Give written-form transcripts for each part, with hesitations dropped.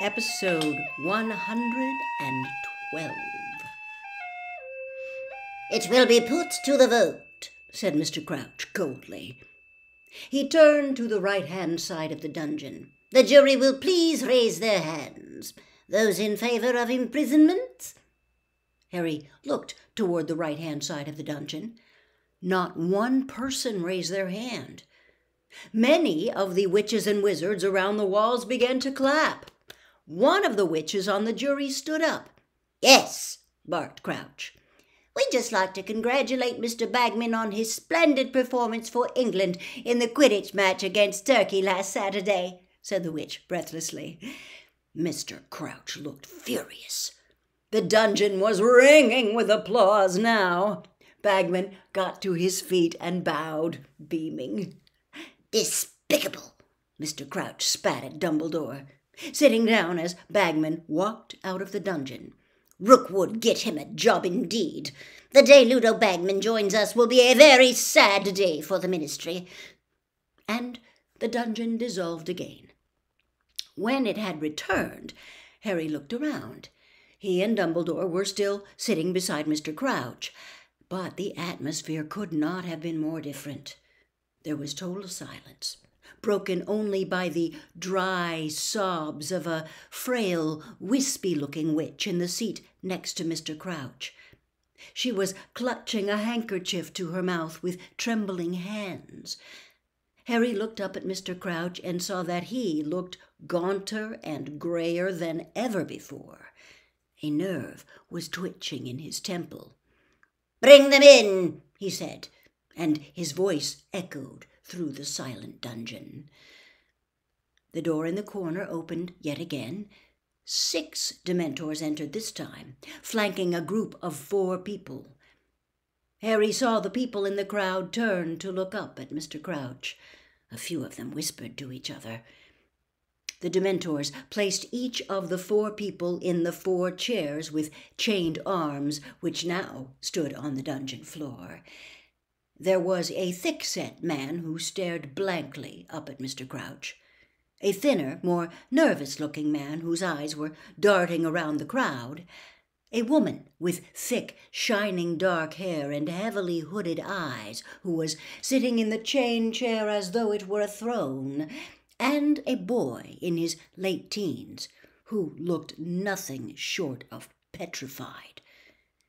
Episode 112. "It will be put to the vote," said Mr. Crouch coldly. He turned to the right-hand side of the dungeon. "The jury will please raise their hands. Those in favor of imprisonment?" Harry looked toward the right-hand side of the dungeon. Not one person raised their hand. Many of the witches and wizards around the walls began to clap. One of the witches on the jury stood up. "Yes," barked Crouch. "We'd just like to congratulate Mr. Bagman on his splendid performance for England in the Quidditch match against Turkey last Saturday," said the witch breathlessly. Mr. Crouch looked furious. The dungeon was ringing with applause now. Bagman got to his feet and bowed, beaming. "Despicable!" Mr. Crouch spat at Dumbledore, sitting down as Bagman walked out of the dungeon. "Rookwood get him a job indeed. The day Ludo Bagman joins us will be a very sad day for the ministry." And the dungeon dissolved again. When it had returned, Harry looked around. He and Dumbledore were still sitting beside Mr. Crouch, but the atmosphere could not have been more different. There was total silence, broken only by the dry sobs of a frail, wispy-looking witch in the seat next to Mr. Crouch. She was clutching a handkerchief to her mouth with trembling hands. Harry looked up at Mr. Crouch and saw that he looked gaunter and grayer than ever before. A nerve was twitching in his temple. "Bring them in," he said, and his voice echoed through the silent dungeon. The door in the corner opened yet again. 6 Dementors entered this time, flanking a group of 4 people. Harry saw the people in the crowd turn to look up at Mr. Crouch. A few of them whispered to each other. The Dementors placed each of the 4 people in the 4 chairs with chained arms, which now stood on the dungeon floor. There was a thick-set man who stared blankly up at Mr. Crouch, a thinner, more nervous-looking man whose eyes were darting around the crowd, a woman with thick, shining dark hair and heavily hooded eyes who was sitting in the chain chair as though it were a throne, and a boy in his late teens who looked nothing short of petrified.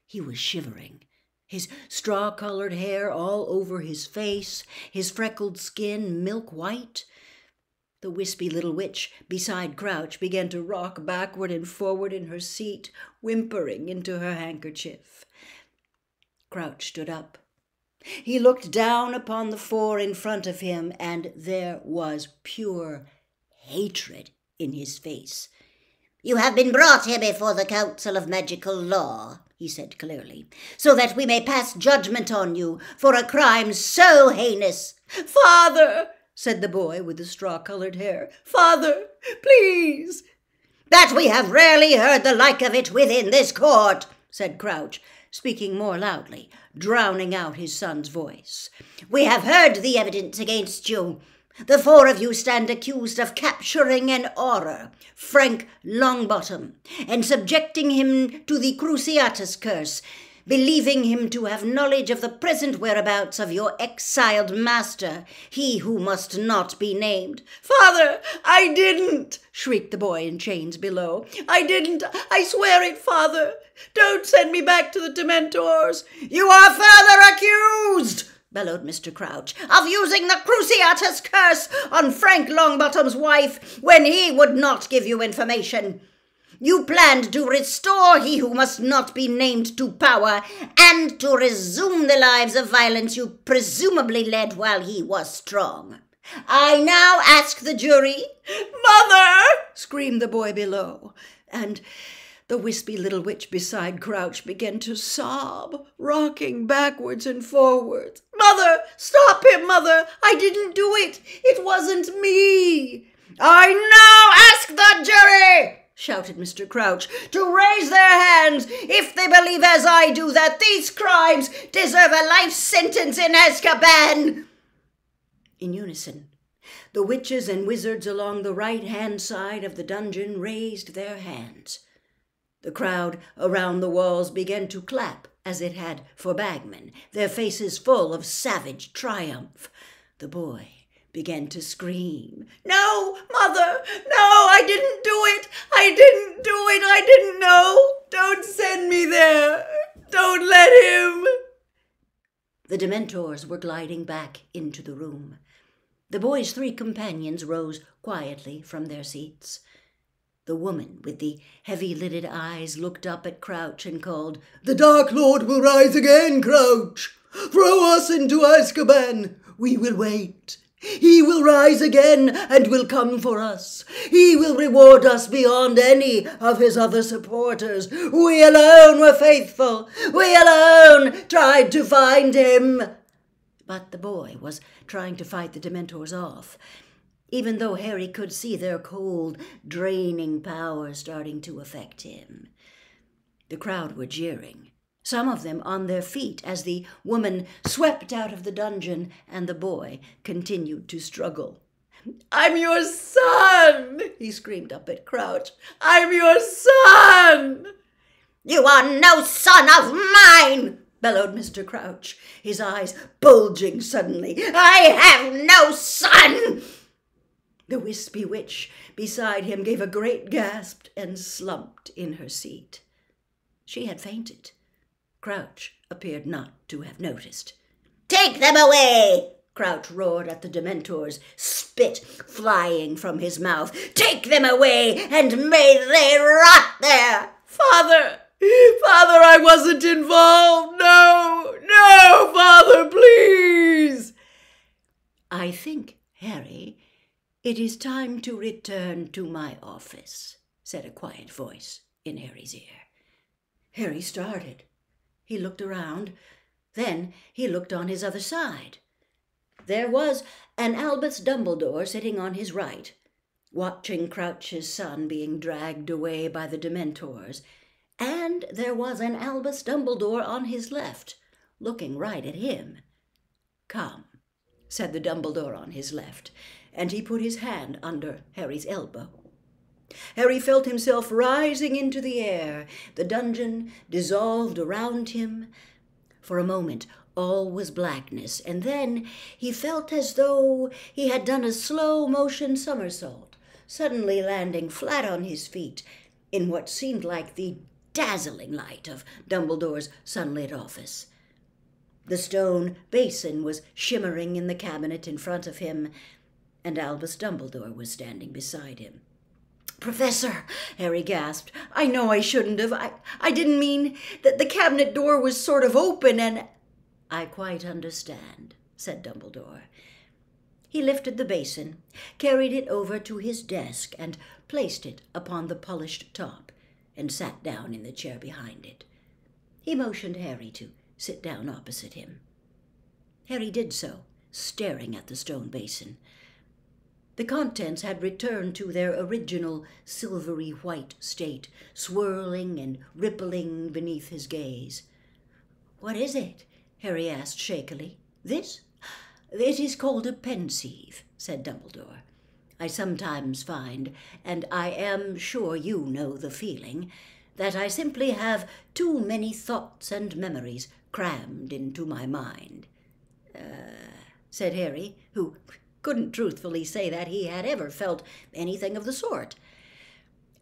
He was shivering, his straw-colored hair all over his face, his freckled skin milk-white. The wispy little witch beside Crouch began to rock backward and forward in her seat, whimpering into her handkerchief. Crouch stood up. He looked down upon the 4 in front of him, and there was pure hatred in his face. "You have been brought here before the Council of Magical Law," he said clearly, "so that we may pass judgment on you for a crime so heinous." "Father," said the boy with the straw-colored hair, "Father, please." "That we have rarely heard the like of it within this court," said Crouch, speaking more loudly, drowning out his son's voice. "We have heard the evidence against you. The 4 of you stand accused of capturing an Auror, Frank Longbottom, and subjecting him to the Cruciatus curse, believing him to have knowledge of the present whereabouts of your exiled master, he who must not be named." "Father, I didn't!" shrieked the boy in chains below. "I didn't! I swear it, Father! Don't send me back to the Dementors!" "You are further accused," bellowed Mr. Crouch, "of using the Cruciatus curse on Frank Longbottom's wife when he would not give you information. You planned to restore he who must not be named to power and to resume the lives of violence you presumably led while he was strong. I now ask the jury—" "Mother!" screamed the boy below, and the wispy little witch beside Crouch began to sob, rocking backwards and forwards. "Mother! Stop him, Mother! I didn't do it! It wasn't me!" "I now ask the jury," shouted Mr. Crouch, "to raise their hands if they believe as I do that these crimes deserve a life sentence in Azkaban." In unison, The witches and wizards along the right-hand side of the dungeon raised their hands. The crowd around the walls began to clap, as it had for Bagman, their faces full of savage triumph. The boy began to scream. "No, Mother! No, I didn't do it! I didn't do it! I didn't know! Don't send me there! Don't let him!" The Dementors were gliding back into the room. The boy's 3 companions rose quietly from their seats. The woman with the heavy-lidded eyes looked up at Crouch and called, "The Dark Lord will rise again, Crouch! Throw us into Azkaban! We will wait. He will rise again and will come for us. He will reward us beyond any of his other supporters. We alone were faithful. We alone tried to find him." But the boy was trying to fight the Dementors off, even though Harry could see their cold, draining power starting to affect him. The crowd were jeering, some of them on their feet as the woman swept out of the dungeon and the boy continued to struggle. "I'm your son!" he screamed up at Crouch. "I'm your son!" "You are no son of mine!" bellowed Mr. Crouch, his eyes bulging suddenly. "I have no son!" The wispy witch beside him gave a great gasp and slumped in her seat. She had fainted. Crouch appeared not to have noticed. "Take them away!" Crouch roared at the Dementors, spit flying from his mouth. "Take them away, and may they rot there!" Father, I wasn't involved! No, Father, please!" "I think, Harry, it is time to return to my office," said a quiet voice in Harry's ear. Harry started. He looked around. Then he looked on his other side. There was an Albus Dumbledore sitting on his right, watching Crouch's son being dragged away by the Dementors, and there was an Albus Dumbledore on his left, looking right at him. "Come," said the Dumbledore on his left, and he put his hand under Harry's elbow. Harry felt himself rising into the air. The dungeon dissolved around him. For a moment, all was blackness, and then he felt as though he had done a slow-motion somersault, suddenly landing flat on his feet in what seemed like the dazzling light of Dumbledore's sunlit office. The stone basin was shimmering in the cabinet in front of him, and Albus Dumbledore was standing beside him. "Professor," Harry gasped, "I know I shouldn't have. I didn't mean that the cabinet door was sort of open and—" "I quite understand," said Dumbledore. He lifted the basin, carried it over to his desk, and placed it upon the polished top, and sat down in the chair behind it. He motioned Harry to sit down opposite him. Harry did so, staring at the stone basin. The contents had returned to their original silvery white state, swirling and rippling beneath his gaze. "What is it?" Harry asked shakily. "This? It is called a pensieve," said Dumbledore. "I sometimes find, and I am sure you know the feeling, that I simply have too many thoughts and memories crammed into my mind." Said Harry, who couldn't truthfully say that he had ever felt anything of the sort.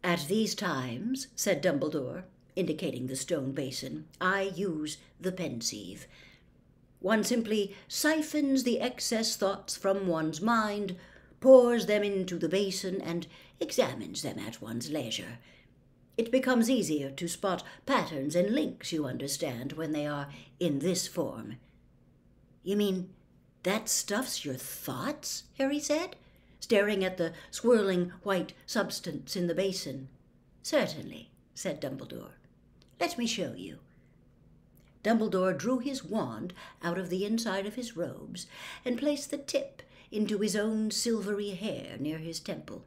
"At these times," said Dumbledore, indicating the stone basin, "I use the pensieve. One simply siphons the excess thoughts from one's mind, pours them into the basin, and examines them at one's leisure. It becomes easier to spot patterns and links, you understand, when they are in this form." "You mean that stuff's your thoughts?" Harry said, staring at the swirling white substance in the basin. "Certainly," said Dumbledore. "Let me show you." Dumbledore drew his wand out of the inside of his robes and placed the tip into his own silvery hair near his temple.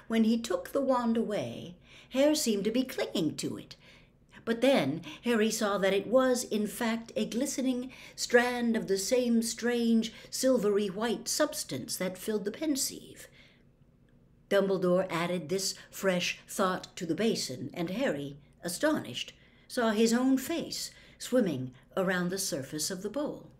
When he took the wand away, hair seemed to be clinging to it, But then Harry saw that it was, in fact, a glistening strand of the same strange silvery white substance that filled the pensieve. Dumbledore added this fresh thought to the basin, and Harry, astonished, saw his own face swimming around the surface of the bowl.